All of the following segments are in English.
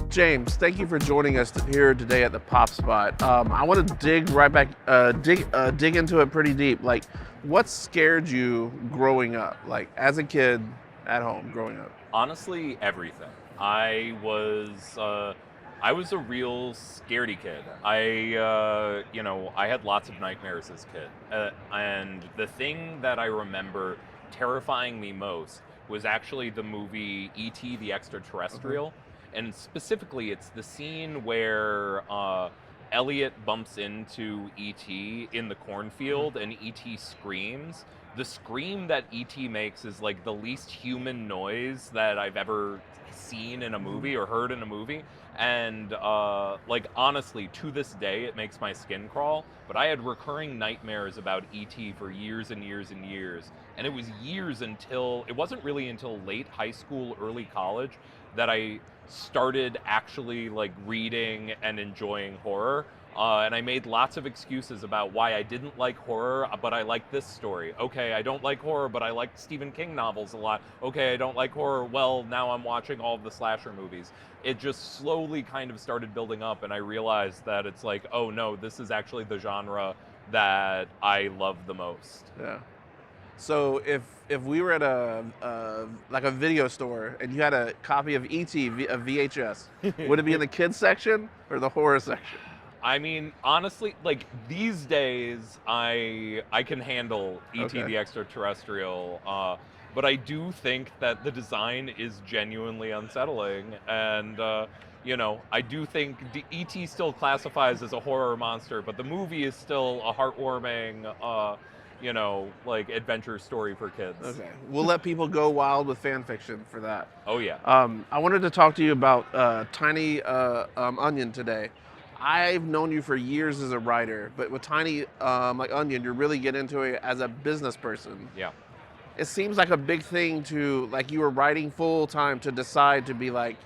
James, thank you for joining us here today at the Pop Spot. I want to dig right back, dig into it pretty deep. Like, what scared you growing up? Like, as a kid at home growing up? Honestly, everything. I was a real scaredy kid. I had lots of nightmares as a kid, and the thing that I remember terrifying me most was actually the movie E.T. the Okay. Extraterrestrial, and specifically, it's the scene where Elliot bumps into E.T. in the Uh-huh. cornfield, and E.T. screams. The scream that E.T. makes is like the least human noise that I've ever seen in a Mhm. movie or heard in a movie. And like honestly, to this day, it makes my skin crawl. But I had recurring nightmares about E.T. for years and years and years. And it was years until, it wasn't really until late high school, early college that I started actually like reading and enjoying horror. And I made lots of excuses about why I didn't like horror, but I like this story. Okay, I don't like horror, but I like Stephen King novels a lot. Okay, I don't like horror. Well, now I'm watching all of the slasher movies. It just slowly kind of started building up, and I realized that it's like, oh no, this is actually the genre that I love the most. Yeah. So if we were at a like a video store and you had a copy of ET, a VHS, would it be in the kids section or the horror section? I mean, honestly, like these days, I can handle ET Okay. the Extraterrestrial, but I do think that the design is genuinely unsettling, and I do think ET still classifies as a horror monster, but the movie is still a heartwarming, like adventure story for kids. Okay, we'll let people go wild with fan fiction for that. Oh yeah. I wanted to talk to you about Tiny Onion today. I've known you for years as a writer, but with Tiny like Onion, you're really getting into it as a business person. Yeah. It seems like a big thing to like you were writing full time to decide to be like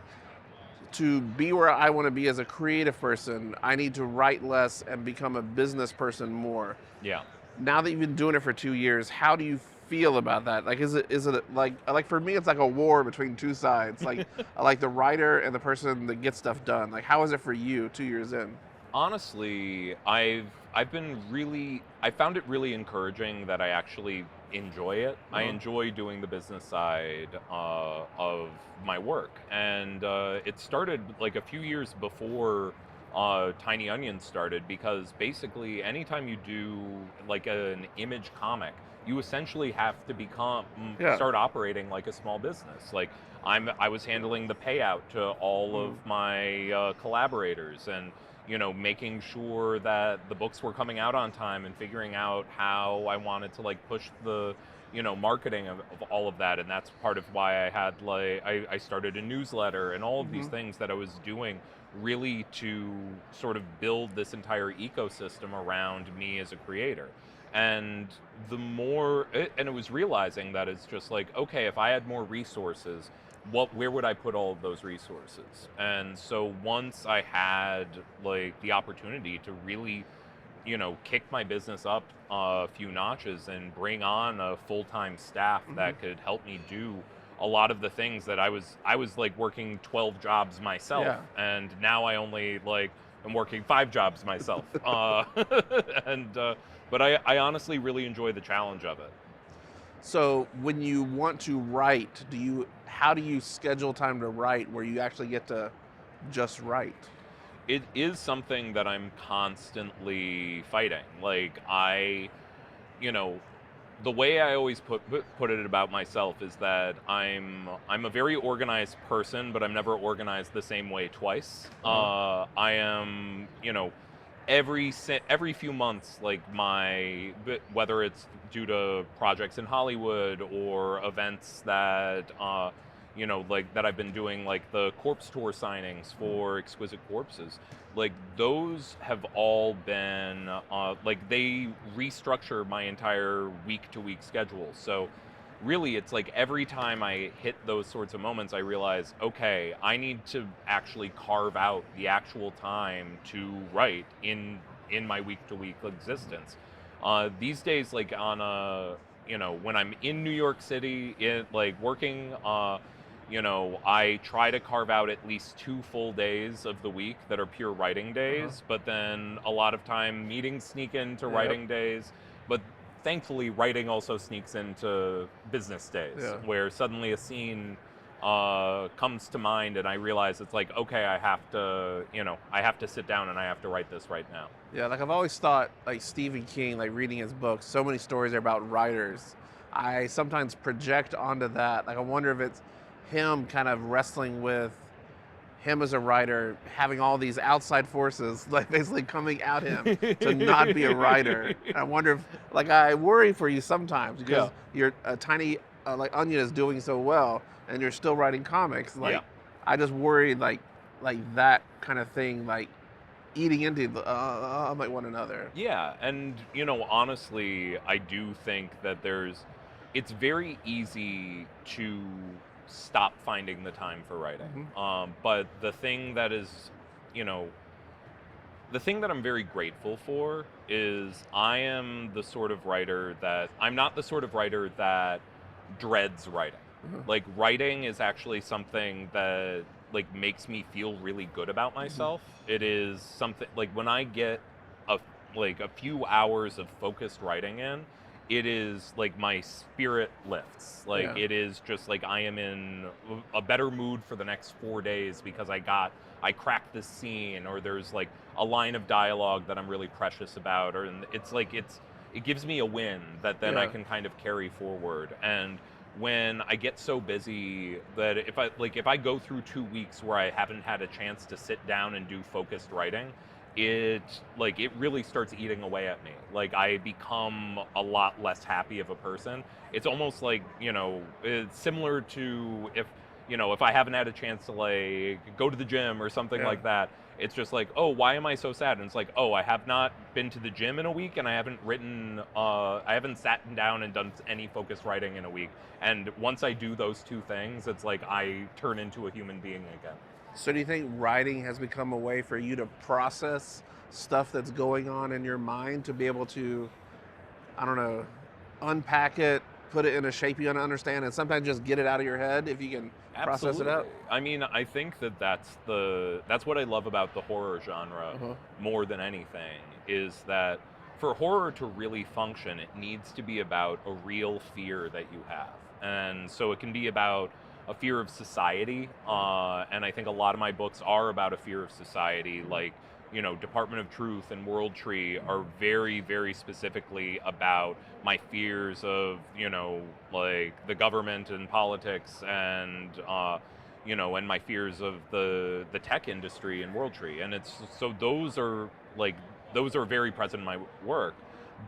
to be where I want to be as a creative person. I need to write less and become a business person more. Yeah. Now that you've been doing it for 2 years, how do you feel about that? Like, is it like for me, it's like a war between two sides. Like, I like the writer and the person that gets stuff done. Like, how is it for you 2 years in? Honestly, I found it really encouraging that I actually enjoy it. I Uh-huh. enjoy doing the business side of my work, and it started like a few years before Tiny Onion started, because basically anytime you do like an image comic, you essentially have to Yeah. start operating like a small business. Like I was handling the payout to all of Mhm. my collaborators, and making sure that the books were coming out on time, and figuring out how I wanted to like push the marketing of all of that. And that's part of why I started a newsletter and all of these Mhm. things that I was doing, really to sort of build this entire ecosystem around me as a creator. And and it was realizing that it's just like, okay, if I had more resources, where would I put all of those resources? And so once I had like the opportunity to really, kick my business up a few notches and bring on a full-time staff Mhm. that could help me do a lot of the things that I was like working 12 jobs myself, Yeah. and now I only like am working 5 jobs myself. And but I honestly really enjoy the challenge of it. So when you want to write, how do you schedule time to write where you actually get to just write? It is something that I'm constantly fighting. Like you know, the way I always put it about myself is that I'm a very organized person, but I'm never organized the same way twice. Uh-huh. I am, every few months, like whether it's due to projects in Hollywood or events that like that I've been doing, like the corpse tour signings Mhm. for Exquisite Corpses, like those have all been like they restructure my entire week to week schedule. So really, it's like every time I hit those sorts of moments, I realize, okay, I need to actually carve out the actual time to write in my week to week existence. These days, like on a when I'm in New York City, like working, I try to carve out at least 2 full days of the week that are pure writing days, but then a lot of time meetings sneak into writing days. But thankfully, writing also sneaks into business days, where suddenly a scene comes to mind, and I realize it's like, okay, I have to sit down and I have to write this right now. Yeah, like I've always thought, like Stephen King, like reading his books, so many stories are about writers. I sometimes project onto that. Like I wonder if it's him kind of wrestling with him as a writer, having all these outside forces, like basically coming at him to not be a writer. And I wonder if, like, I worry for you sometimes because you're a tiny, like Onion is doing so well, and you're still writing comics. Like, I just worry, like that kind of thing, like eating into like one another. Yeah, and honestly, I do think that it's very easy to stop finding the time for writing. But the thing that I'm very grateful for is I'm not the sort of writer that dreads writing. Like, writing is actually something that like makes me feel really good about myself. It is something like when I get a few hours of focused writing in, it is like my spirit lifts. Like it is just like I am in a better mood for the next 4 days because I cracked this scene, or there's like a line of dialogue that I'm really precious about, or it gives me a win that then I can kind of carry forward. And when I get so busy that if I go through 2 weeks where I haven't had a chance to sit down and do focused writing, it really starts eating away at me. Like, I become a lot less happy of a person. It's almost like, it's similar to if I haven't had a chance to like go to the gym or something like that. It's just like, oh, why am I so sad? And it's like, oh, I have not been to the gym in a week, and I haven't sat down and done any focused writing in a week. And once I do those two things, it's like I turn into a human being again. So do you think writing has become a way for you to process stuff that's going on in your mind, to be able to, I don't know, unpack it, put it in a shape you understand, and sometimes just get it out of your head if you can process it out? I mean, I think that's what I love about the horror genre more than anything, is that for horror to really function, it needs to be about a real fear that you have. And so it can be about a fear of society, and I think a lot of my books are about a fear of society. Like, Department of Truth and World Tree are very, very specifically about my fears of, like the government and politics, and and my fears of the tech industry in World Tree. And those are very present in my work.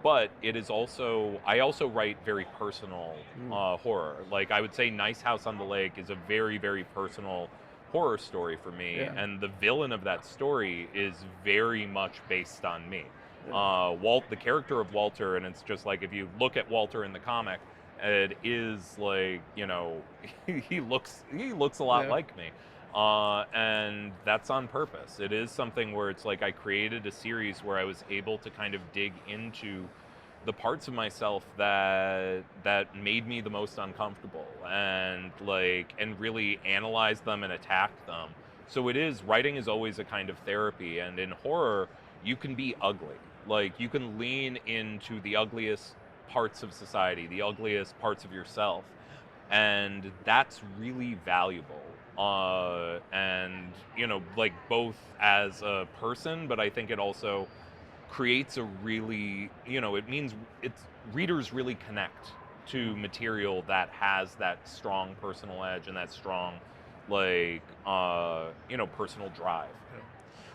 But it is I also write very personal horror. Like, I would say Nice House on the Lake is a very, very personal horror story for me, and the villain of that story is very much based on me. The character of Walter, and it's just like, if you look at Walter in the comic, it is like, he looks a lot like me. And that's on purpose. It is something where it's like I created a series where I was able to kind of dig into the parts of myself that made me the most uncomfortable, and really analyze them and attack them. So writing is always a kind of therapy, and in horror, you can be ugly. Like, you can lean into the ugliest parts of society, the ugliest parts of yourself, and that's really valuable. And both as a person, but I think it also creates a really, it means readers really connect to material that has that strong personal edge and that strong personal drive.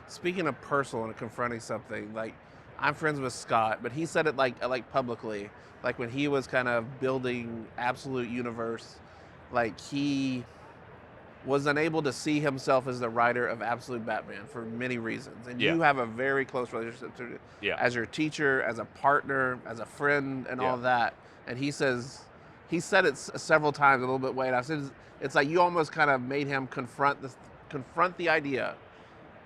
Speaking of personal and confronting something, like, I'm friends with Scott, but he said it like publicly, like when he was kind of building Absolute Universe, like he was unable to see himself as the writer of Absolute Batman for many reasons. And you have a very close relationship to as your teacher, as a partner, as a friend, and all that. And he said it several times, a little bit way. And I said, it's like you almost kind of made him confront the idea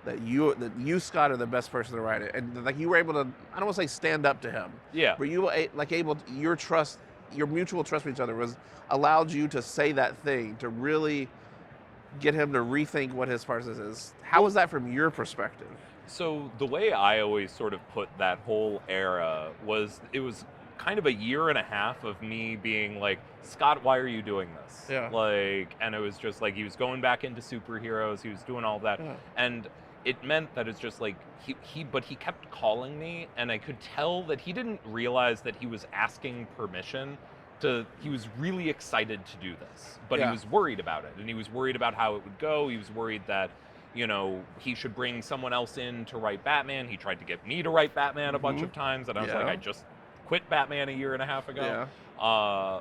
that you, Scott, are the best person to write it. And like you were able to, I don't want to say stand up to him. Yeah. But you were able, your trust your mutual trust with each other was allowed you to say that thing to really get him to rethink what his process is. How was that from your perspective? So the way I always sort of put that whole era was, it was kind of a year and a half of me being like, Scott, why are you doing this? Yeah. Like, and it was just like, he was going back into superheroes, he was doing all that. Yeah. And it meant that it's just like, but he kept calling me, and I could tell that he didn't realize that he was asking permission he was really excited to do this, but he Yeah. was worried about it, and he was worried about how it would go. He was worried that, he should bring someone else in to write Batman. He tried to get me to write Batman a bunch of times, and I was like, Yeah. I just quit Batman a year and a half ago. Yeah.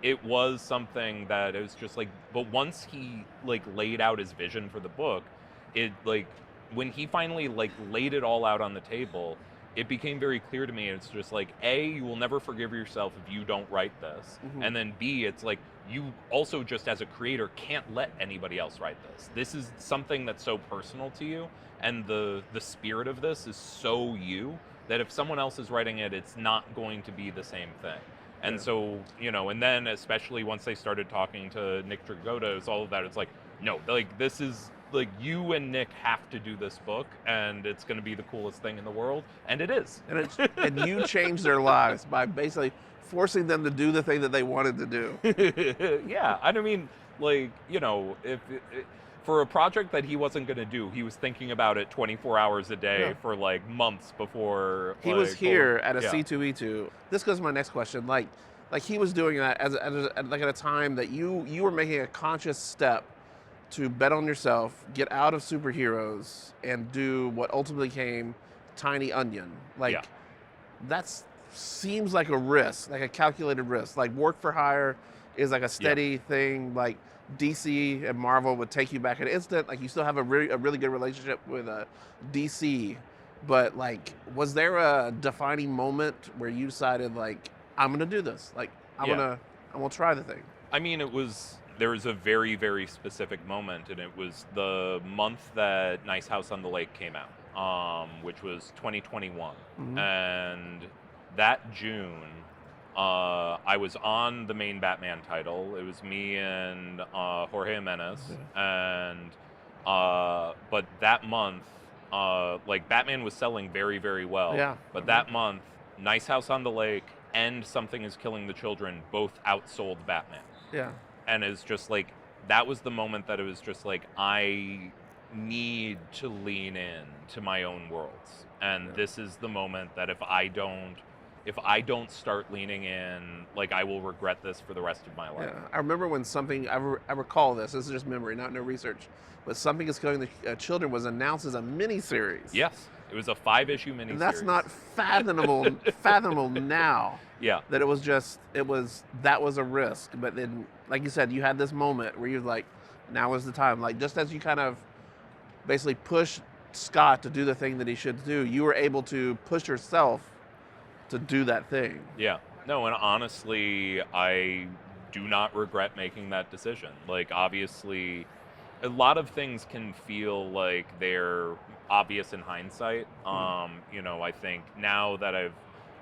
It was something that it was just like, but once he like laid out his vision for the book, it like, when he finally like laid it all out on the table, it became very clear to me. It's just like, A, you will never forgive yourself if you don't write this. And then B, it's like, you also just as a creator can't let anybody else write this. This is something that's so personal to you, and the spirit of this is so you, that if someone else is writing it, it's not going to be the same thing. And so, and then especially once they started talking to Nick Dragotta, it's all of that. It's like, no, like, this is like, you and Nick have to do this book, and it's going to be the coolest thing in the world, and it is. And you changed their lives by basically forcing them to do the thing that they wanted to do. Yeah, I mean, like, for a project that he wasn't going to do, he was thinking about it 24 hours a day for like months before. He was here at a C2E2. This goes to my next question. Like he was doing that at a time that you were making a conscious step to bet on yourself, get out of superheroes, and do what ultimately came Tiny Onion. That seems like a risk, like a calculated risk. Like, work for hire is like a steady thing. Like, DC and Marvel would take you back in an instant. Like, you still have a really good relationship with DC, but like, was there a defining moment where you decided, like, I'm gonna do this? Like, I'm gonna try the thing. I mean, there was a very, very specific moment, and it was the month that Nice House on the Lake came out, which was 2021. And that June, I was on the main Batman title. It was me and Jorge Jimenez. And but that month, like, Batman was selling very, very well. Yeah. But that month, Nice House on the Lake and Something is Killing the Children both outsold Batman. Yeah. And it's just like, that was the moment that it was just like, I need to lean in to my own worlds. And this is the moment that if I don't start leaning in, like, I will regret this for the rest of my life. Yeah. I remember when I recall this is just memory, not no research, but Something is Killing the Children was announced as a miniseries. Yes. It was a 5-issue miniseries. And that's not fathomable now. Yeah. That that was a risk. But then, like you said, you had this moment where you're like, now is the time. Like, just as you kind of basically push Scott to do the thing that he should do, you were able to push yourself to do that thing. Yeah. No, and honestly, I do not regret making that decision. Like, obviously, a lot of things can feel like they're obvious in hindsight. I think now that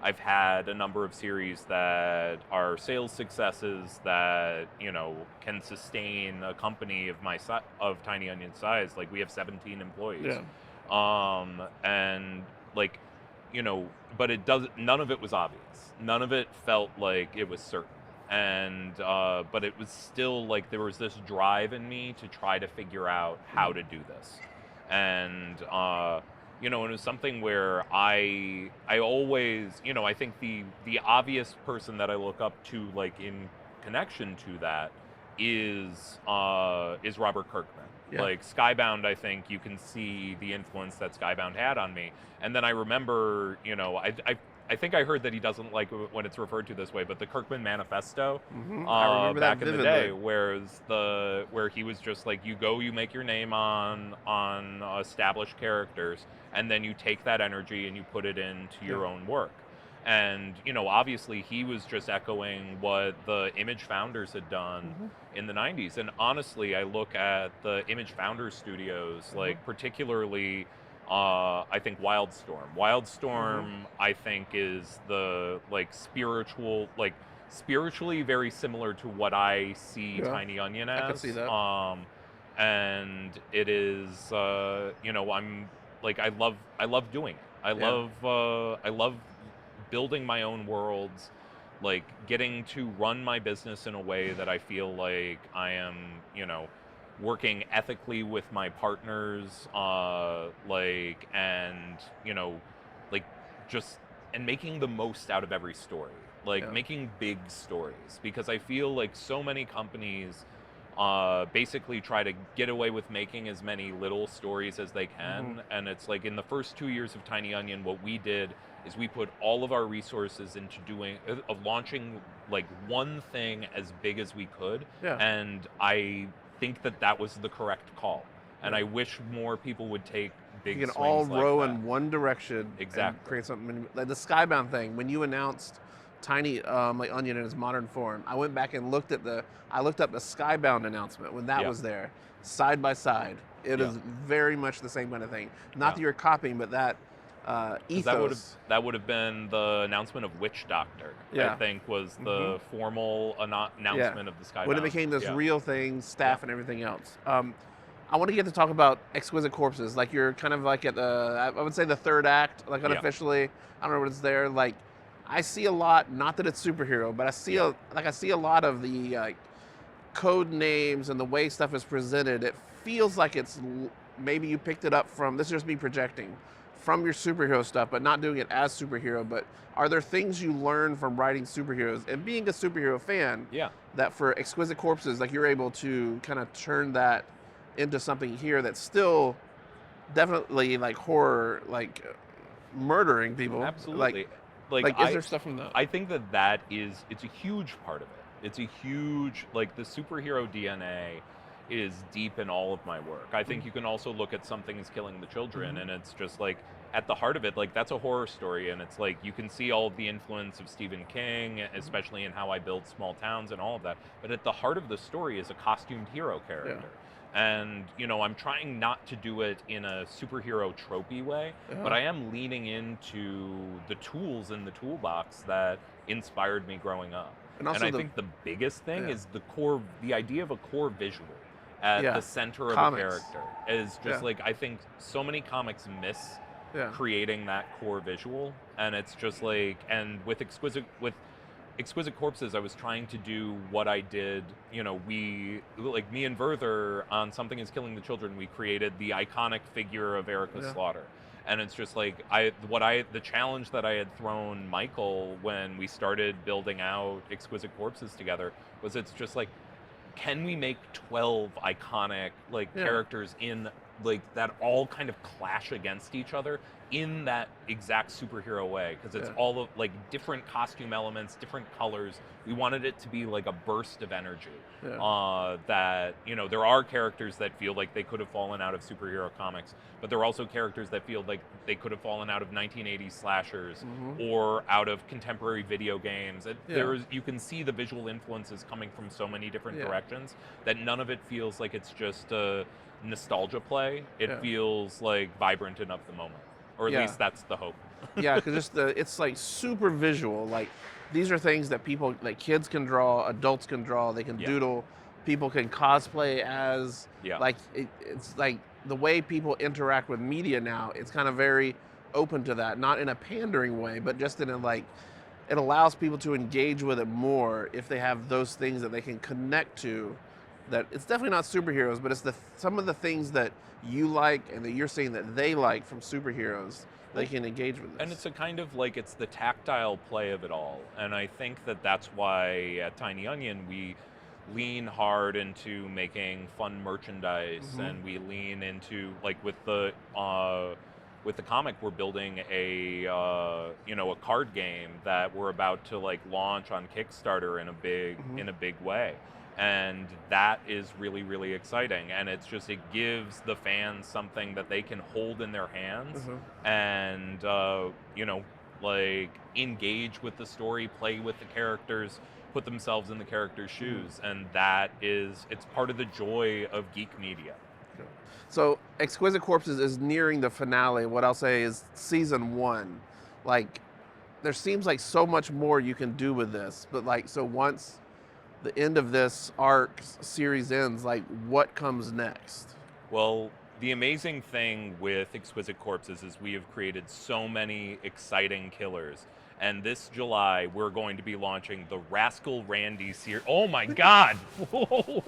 I've had a number of series that are sales successes that, can sustain a company of Tiny Onion size. Like, we have 17 employees. And like, but none of it was obvious. None of it felt like it was certain. And but it was still like, there was this drive in me to try to figure out how to do this. And and it was something where I always, I think the obvious person that I look up to, like, in connection to that is Robert Kirkman. Yeah. Like, Skybound, I think you can see the influence that Skybound had on me. And then I remember, I think I heard that he doesn't like when it's referred to this way, but the Kirkman Manifesto, I remember back that in the vividly. day, where he was just like, you make your name on established characters, and then you take that energy and you put it into your own work. And, obviously he was just echoing what the Image founders had done in the 90s. And honestly, I look at the Image founders studios, like, particularly I think Wildstorm. Wildstorm, I think, is the spiritually very similar to what I see Yeah, Tiny Onion I could see as. that. And it is, I'm like I love doing it. Yeah. I love building my own worlds, like getting to run my business in a way that I feel like I am, working ethically with my partners, and like just and making the most out of every story, like Yeah. making big stories, because I feel like so many companies basically try to get away with making as many little stories as they can. And it's like in the first 2 years of Tiny Onion, what we did is we put all of our resources into launching like one thing as big as we could. Yeah. And I think that was the correct call. And Yeah. I wish more people would take big You can swings all like row that. in one direction Exactly. and create something. Like the Skybound thing, when you announced Tiny like Onion in its modern form, I went back and looked up the Skybound announcement when that Yeah. was there, side by side. It Yeah. is very much the same kind of thing. Not that Yeah. you're copying, but that ethos. That would have been the announcement of Witch Doctor. Yeah. I think was the formal announcement of the Skybound. When it became this Yeah. real thing, staff and everything else. I want to get to talk about Exquisite Corpses. Like you're kind of like at the, I would say the third act, like unofficially. I don't know what it's there. Like I see a lot, not that it's superhero, but I see I see a lot of the like code names and the way stuff is presented. It feels like it's maybe you picked it up from, this is just me projecting, from your superhero stuff, but not doing it as superhero. But are there things you learn from writing superheroes and being a superhero fan? Yeah. That for Exquisite Corpses, like you're able to kind of turn that into something here that's still definitely like horror, like murdering people. Absolutely. Like is there stuff from that? I think it's a huge part of it. It's a huge, like the superhero DNA is deep in all of my work. I think you can also look at Something is Killing the Children, and it's just like at the heart of it, like that's a horror story, and it's like you can see all of the influence of Stephen King, especially in how I build small towns and all of that. But at the heart of the story is a costumed hero character. Yeah. And I'm trying not to do it in a superhero tropey way, but I am leaning into the tools in the toolbox that inspired me growing up. And I think the biggest thing is the idea of a core visual at the center of a character is just like, I think so many comics miss creating that core visual. And it's just like, and with Exquisite Corpses, I was trying to do what I did, me and Werther on Something is Killing the Children, we created the iconic figure of Erica Slaughter. And it's just like, the challenge that I had thrown Michael when we started building out Exquisite Corpses together was, it's just like, can we make 12 iconic characters in that all kind of clash against each other in that exact superhero way, because it's all of different costume elements, different colors. We wanted it to be like a burst of energy. That there are characters that feel like they could have fallen out of superhero comics, but there are also characters that feel like they could have fallen out of 1980s slashers or out of contemporary video games. You can see the visual influences coming from so many different directions that none of it feels like it's just a nostalgia play. It feels like vibrant and of the moment. Or at least that's the hope. Because it's like super visual. Like these are things that people, like kids can draw, adults can draw, they can doodle, people can cosplay as. Like it's like the way people interact with media now. It's kind of very open to that, not in a pandering way, but just in a it allows people to engage with it more if they have those things that they can connect to. That it's definitely not superheroes, but it's some of the things that you like and that you're seeing that they like from superheroes, they can engage with this. And it's a kind of it's the tactile play of it all. And I think that's why at Tiny Onion we lean hard into making fun merchandise, and we lean into with the comic, we're building a card game that we're about to launch on Kickstarter in a big way. And that is really, really exciting. And it's just, it gives the fans something that they can hold in their hands and, engage with the story, play with the characters, put themselves in the characters' shoes. And it's part of the joy of geek media. So Exquisite Corpses is nearing the finale. What I'll say is season 1. Like, there seems like so much more you can do with this, but like, so once the end of this arc series ends, like, what comes next? Well, the amazing thing with Exquisite Corpses is we have created so many exciting killers. And this July, we're going to be launching the Rascal Randy series. Oh my God! Holy